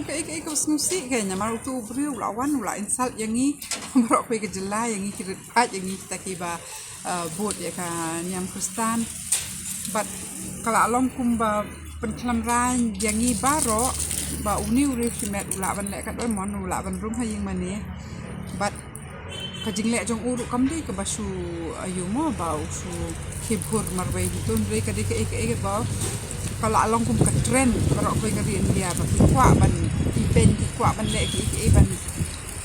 long ke snusi kayaknya malu tu beriu lawan ula insult yang ni merok ke jela yang ni kira yang ni kita kiba boat ya kan yang Kristen but kalau along kumba penkelam ran yang ni baro ba uni uri kimet ula ban lek kat mon ula ban rum haying mani but kajing lek jong uruk kamdi ke basu ayu mo ba su kibur marwai ditun re ka dik ba kalau along kum ka trend barok ko ngari India ba kwa ban event kwa ban lek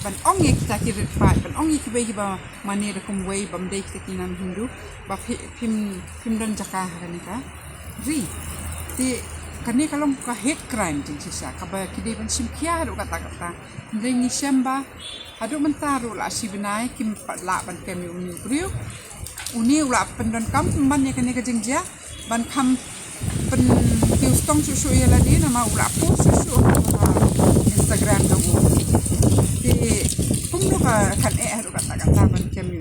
ban ong ye kita kirit pat ban ong ye kibai ba mani da kum wei bam dei kinan Hindu ba pim dan jaka kan ka ri ti kani kalau ka hate crime jing sisa ka ba kidai ban simkia do kata ndeng ni syamba adu mentaru la sibnai kim la ban kemi uni ula pendon kam ban ya kani ka jingja ban kam pen tiustong susu ya ladi nama ula po susu Instagram dong di pungno ka kan adu kata ban kemi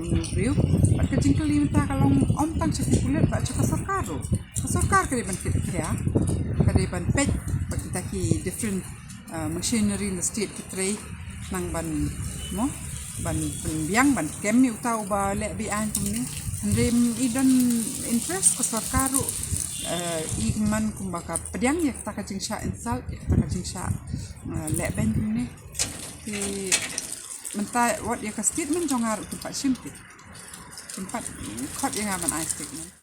ban ka jingkeli menta kalau om tang sekuler ba caka sarkar kali ban kira kali ban pet kita ki different machinery in the state kitrai nang ban mo ban penbiang ban kemi utau ba le bi an ni rem idan interest ko sarkaru igman kumbaka pediang ya kita kajing sha insal kita kajing sha le ben ni ti menta what ya ka statement jongar tempat simpit tempat khot yang aman statement